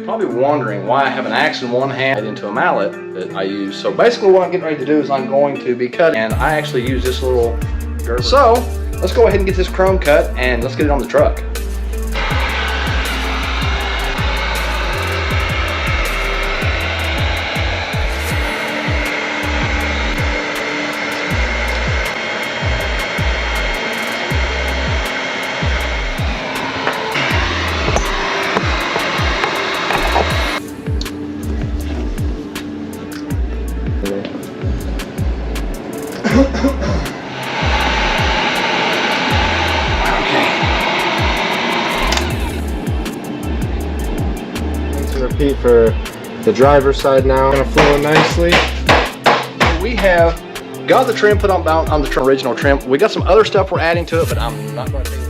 Probably wondering why I have an axe in one hand into a mallet that I use. So basically what I'm getting ready to do is I'm going to be cutting, and I actually use this little gerber. So let's go ahead and get this chrome cut and let's get it on the truck. Repeat for the driver's side now, kind of flowing nicely. We have got the trim put on the original trim. We got some other stuff we're adding to it, but I'm not going to